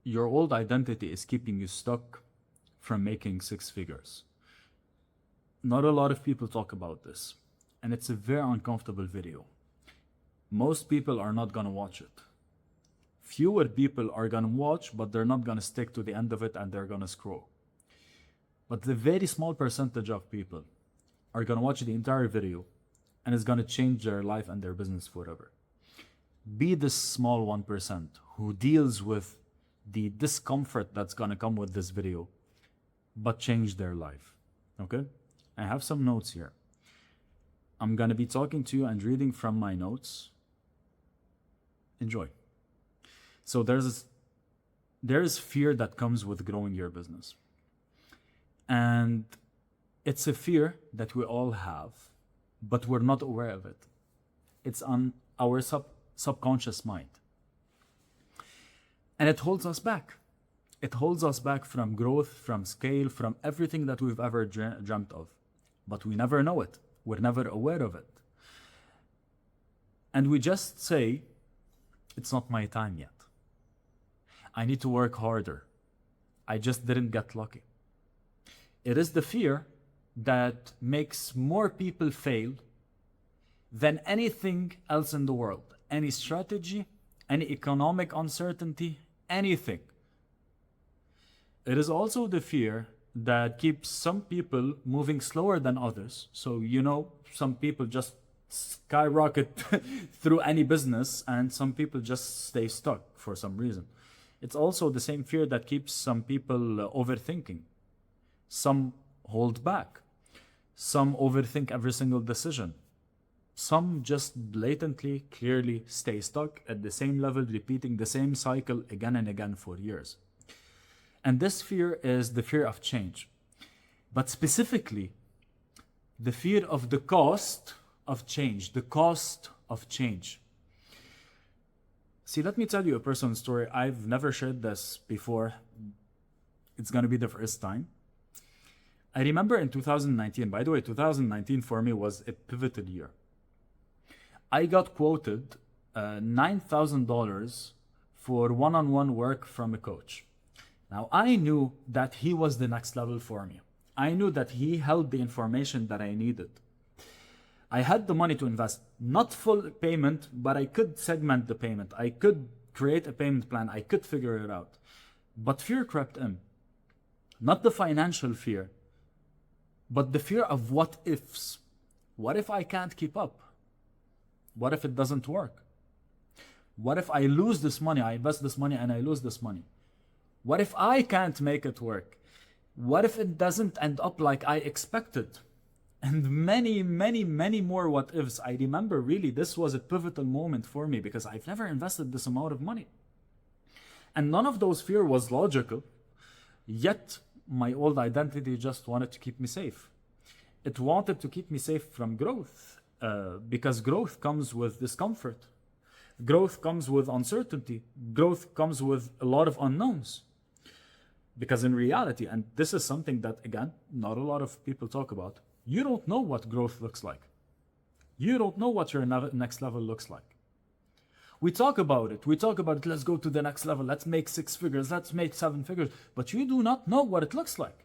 your old identity is keeping you stuck from making six figures. Not a lot of people talk about this, and it's a very uncomfortable video. Most people are not gonna watch it. Fewer people are gonna watch, but they're not gonna stick to the end of it and they're gonna scroll. But the very small percentage of people are gonna watch the entire video and it's gonna change their life and their business forever. Be this small 1% who deals with the discomfort that's gonna come with this video, but change their life. Okay? I have some notes here. I'm gonna be talking to you and reading from my notes. Enjoy. So there's fear that comes with growing your business. And it's a fear that we all have, but we're not aware of it. It's on our subconscious mind. And it holds us back. It holds us back from growth, from scale, from everything that we've ever dreamt of. But we never know it. We're never aware of it. And we just say, it's not my time yet. I need to work harder. I just didn't get lucky. It is the fear that makes more people fail than anything else in the world. Any strategy, any economic uncertainty, anything. It is also the fear that keeps some people moving slower than others. So, some people just skyrocket through any business and some people just stay stuck for some reason. It's also the same fear that keeps some people overthinking. Some hold back. Some overthink every single decision. Some just blatantly, clearly stay stuck at the same level, repeating the same cycle again and again for years. And this fear is the fear of change. But specifically, the fear of the cost of change. The cost of change. See, let me tell you a personal story. I've never shared this before. It's going to be the first time. I remember in 2019, by the way, 2019 for me was a pivotal year. I got quoted $9,000 for one-on-one work from a coach. Now, I knew that he was the next level for me. I knew that he held the information that I needed. I had the money to invest, not full payment, but I could segment the payment. I could create a payment plan. I could figure it out. But fear crept in. Not the financial fear, but the fear of what ifs. What if I can't keep up? What if it doesn't work? What if I lose this money? I invest this money and I lose this money. What if I can't make it work? What if it doesn't end up like I expected? And many, many, many more what ifs. I remember really this was a pivotal moment for me because I've never invested this amount of money. And none of those fear was logical. Yet my old identity just wanted to keep me safe. It wanted to keep me safe from growth because growth comes with discomfort. Growth comes with uncertainty. Growth comes with a lot of unknowns. Because in reality, and this is something that, again, not a lot of people talk about, you don't know what growth looks like. You don't know what your next level looks like. We talk about it. Let's go to the next level. Let's make 6 figures. Let's make 7 figures. But you do not know what it looks like.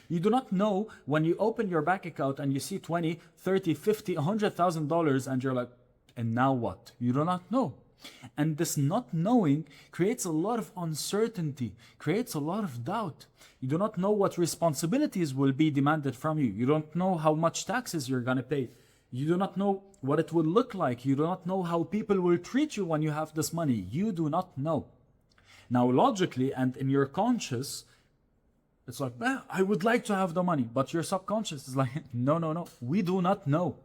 You do not know when you open your bank account and you see 20, 30, 50, $100,000 and you're like, and now what? You do not know. And this not knowing creates a lot of uncertainty, creates a lot of doubt. You do not know what responsibilities will be demanded from you. You don't know how much taxes you're going to pay. You do not know what it will look like. You do not know how people will treat you when you have this money. You do not know. Now, logically and in your conscious, it's like, I would like to have the money. But your subconscious is like, no, we do not know.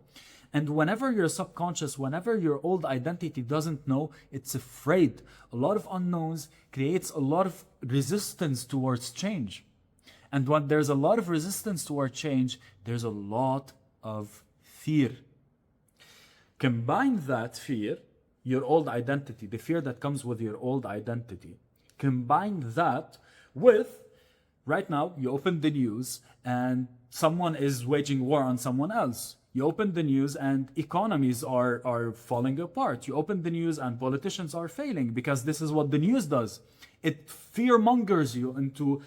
And whenever your subconscious, whenever your old identity doesn't know, it's afraid. A lot of unknowns creates a lot of resistance towards change. And when there's a lot of resistance towards change, there's a lot of fear. Combine that fear, your old identity, the fear that comes with your old identity, combine that with, right now, you open the news and someone is waging war on someone else. You open the news and economies are falling apart. You open the news and politicians are failing because this is what the news does. It fear mongers you into,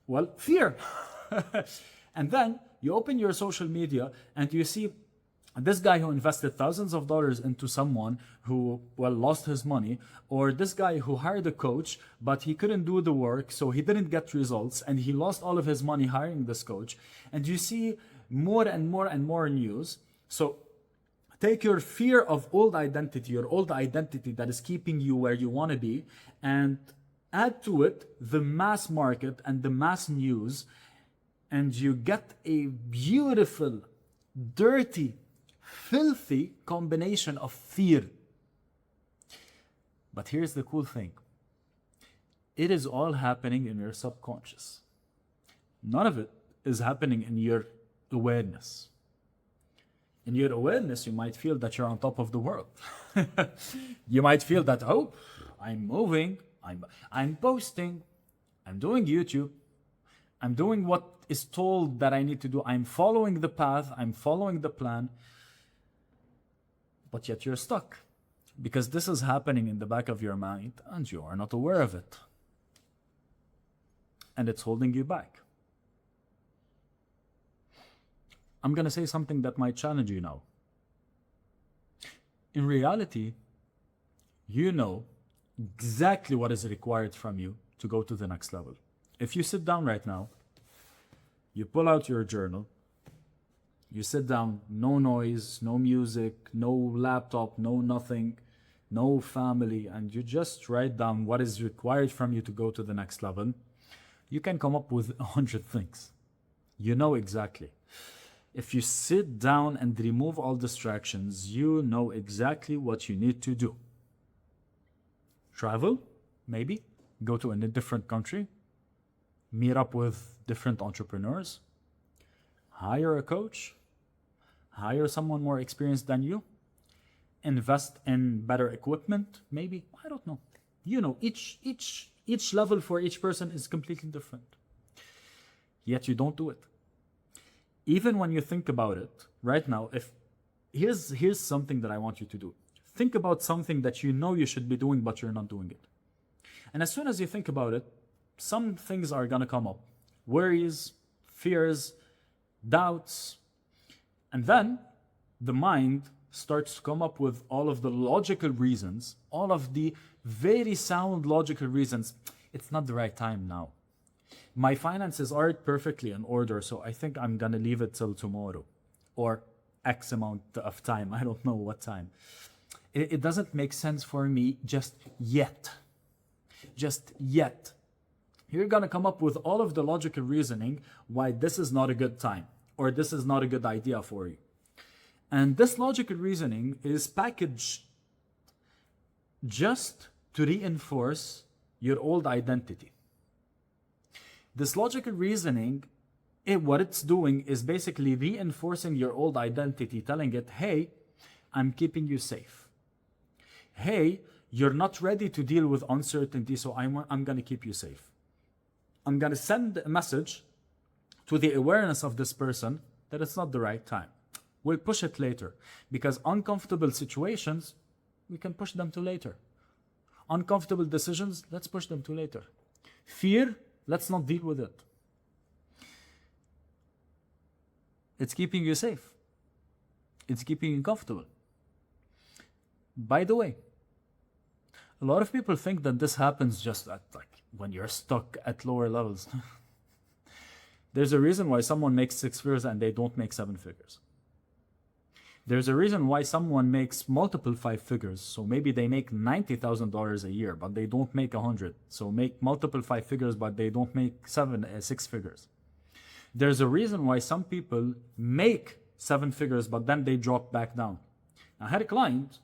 well, fear. And then you open your social media and you see this guy who invested thousands of dollars into someone who, well, lost his money, or this guy who hired a coach, but he couldn't do the work, so he didn't get results, and he lost all of his money hiring this coach. And you see more and more and more news. So take your fear of old identity, your old identity that is keeping you where you want to be, and add to it the mass market and the mass news, and you get a beautiful, dirty, filthy combination of fear. But here's the cool thing. It is all happening in your subconscious. None of it is happening in your awareness. In your awareness, you might feel that you're on top of the world. You might feel that, oh, I'm moving, I'm posting, I'm doing YouTube, I'm doing what is told that I need to do, I'm following the path, I'm following the plan. But yet you're stuck because this is happening in the back of your mind and you are not aware of it. And it's holding you back. I'm going to say something that might challenge you now. In reality, you know exactly what is required from you to go to the next level. If you sit down right now, you pull out your journal, you sit down, no noise, no music, no laptop, no nothing, no family, and you just write down what is required from you to go to the next level, you can come up with 100 things. You know exactly. If you sit down and remove all distractions, you know exactly what you need to do. Travel, maybe, go to a different country, meet up with different entrepreneurs, hire a coach, hire someone more experienced than you, invest in better equipment, maybe, I don't know. You know, each level for each person is completely different. Yet you don't do it. Even when you think about it right now, here's something that I want you to do. Think about something that you know you should be doing, but you're not doing it. And as soon as you think about it, some things are gonna come up. Worries, fears, doubts. And then the mind starts to come up with all of the logical reasons, all of the very sound logical reasons. It's not the right time now. My finances aren't perfectly in order, so I think I'm gonna leave it till tomorrow. Or X amount of time, I don't know what time. It doesn't make sense for me just yet. Just yet. You're gonna come up with all of the logical reasoning why this is not a good time, or this is not a good idea for you. And this logical reasoning is packaged just to reinforce your old identity. This logical reasoning, what it's doing is basically reinforcing your old identity, telling it, hey, I'm keeping you safe. Hey, you're not ready to deal with uncertainty, so I'm going to keep you safe. I'm going to send a message to the awareness of this person that it's not the right time. We'll push it later, because uncomfortable situations, we can push them to later. Uncomfortable decisions, let's push them to later. Fear, let's not deal with it. It's keeping you safe. It's keeping you comfortable. By the way, a lot of people think that this happens just at, when you're stuck at lower levels. There's a reason why someone makes 6 figures and they don't make 7 figures. There's a reason why someone makes multiple 5 figures. So maybe they make $90,000 a year, but they don't make 100. So make multiple 5 figures, but they don't make 6 figures. There's a reason why some people make 7 figures, but then they drop back down. I had a client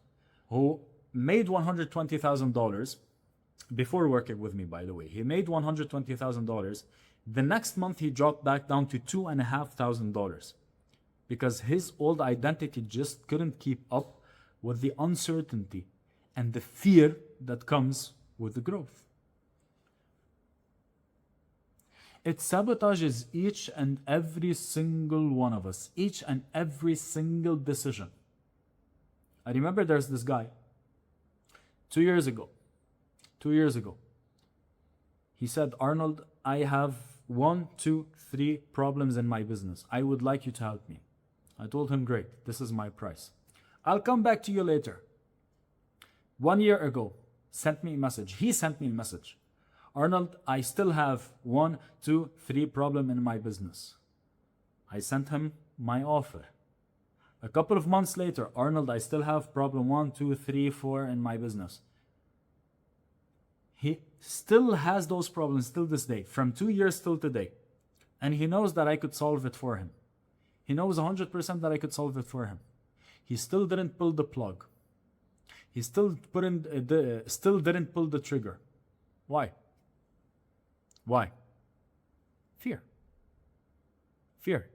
who made $120,000 before working with me, by the way. He made $120,000. The next month, he dropped back down to $2,500 because his old identity just couldn't keep up with the uncertainty and the fear that comes with the growth. It sabotages each and every single one of us, each and every single decision. I remember there's this guy 2 years ago. He said, Arnold, I have 1, 2, 3 problems in my business. I would like you to help me. I told him, great, this is my price. I'll come back to you later. 1 year ago, sent me a message. He sent me a message. Arnold, I still have 1, 2, 3 problem in my business. I sent him my offer. A couple of months later, Arnold, I still have problem 1, 2, 3, 4 in my business. He still has those problems till this day, from 2 years till today. And he knows that I could solve it for him. He knows 100% that I could solve it for him. He still didn't pull the plug. He still didn't pull the trigger. Why? Why? Fear. Fear.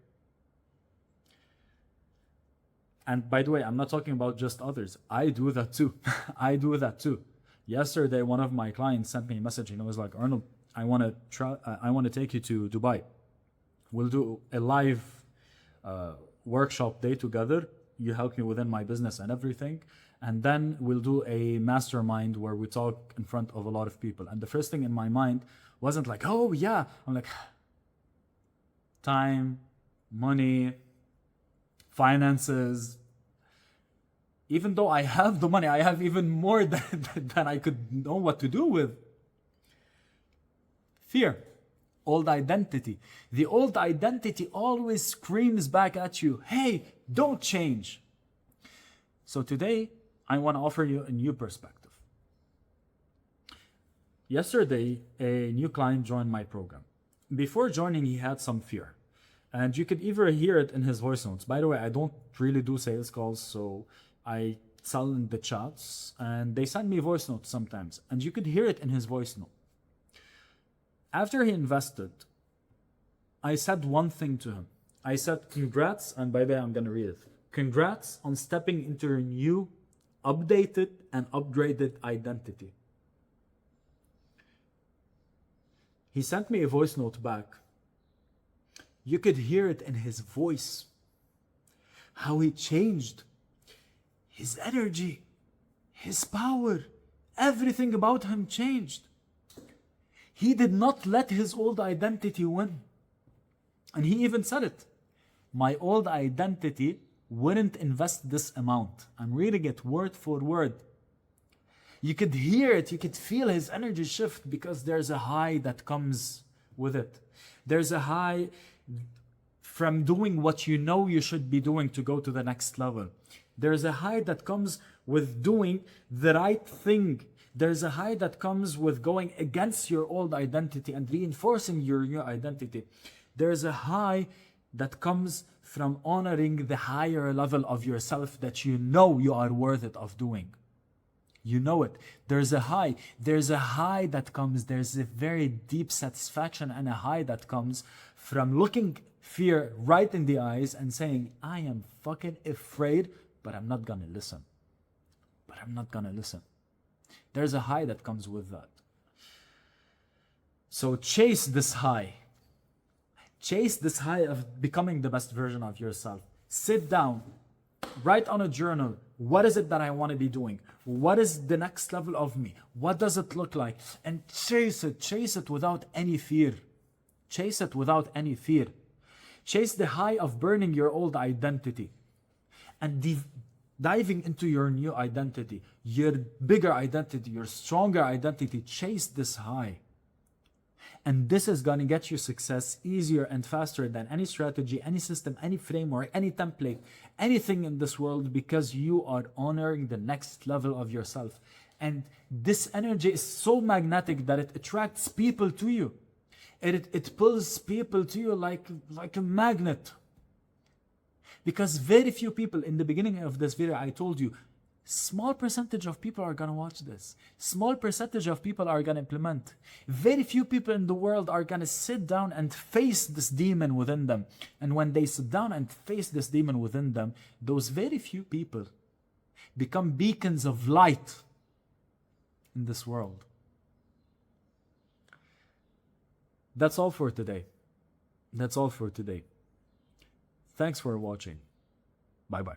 And by the way, I'm not talking about just others. I do that too. I do that too. Yesterday, one of my clients sent me a message and he was like, Arnold, I want to take you to Dubai. We'll do a live workshop day together. You help me within my business and everything. And then we'll do a mastermind where we talk in front of a lot of people. And the first thing in my mind wasn't like, oh yeah. I'm like, time, money, finances. Even though I have the money, I have even more than I could know what to do with. Fear. Old identity. The old identity always screams back at you, hey, don't change. So today, I want to offer you a new perspective. Yesterday, a new client joined my program. Before joining, he had some fear. And you could either hear it in his voice notes. By the way, I don't really do sales calls, so I sell in the chats. And they send me voice notes sometimes. And you could hear it in his voice note. After he invested, I said one thing to him. I said, congrats, and by the way, I'm going to read it. Congrats on stepping into your new, updated, and upgraded identity. He sent me a voice note back. You could hear it in his voice. How he changed. His energy, his power, everything about him changed. He did not let his old identity win. And he even said it. My old identity wouldn't invest this amount. I'm reading it word for word. You could hear it, you could feel his energy shift because there's a high that comes with it. There's a high from doing what you know you should be doing to go to the next level. There's a high that comes with doing the right thing. There's a high that comes with going against your old identity and reinforcing your new identity. There's a high that comes from honoring the higher level of yourself that you know you are worth it of doing. You know it. There's a high. There's a high that comes. There's a very deep satisfaction and a high that comes from looking fear right in the eyes and saying, I am fucking afraid, but I'm not gonna listen. But I'm not gonna listen. There's a high that comes with that. So chase this high. Chase this high of becoming the best version of yourself. Sit down. Write on a journal. What is it that I want to be doing? What is the next level of me? What does it look like? And chase it. Chase it without any fear. Chase it without any fear. Chase the high of burning your old identity. And diving into your new identity, your bigger identity, your stronger identity. Chase this high. And this is going to get you success easier and faster than any strategy, any system, any framework, any template, anything in this world, because you are honoring the next level of yourself. And this energy is so magnetic that it attracts people to you. It pulls people to you like a magnet. Because very few people, in the beginning of this video, I told you, small percentage of people are going to watch this. Small percentage of people are going to implement. Very few people in the world are going to sit down and face this demon within them. And when they sit down and face this demon within them, those very few people become beacons of light in this world. That's all for today. That's all for today. Thanks for watching. Bye-bye.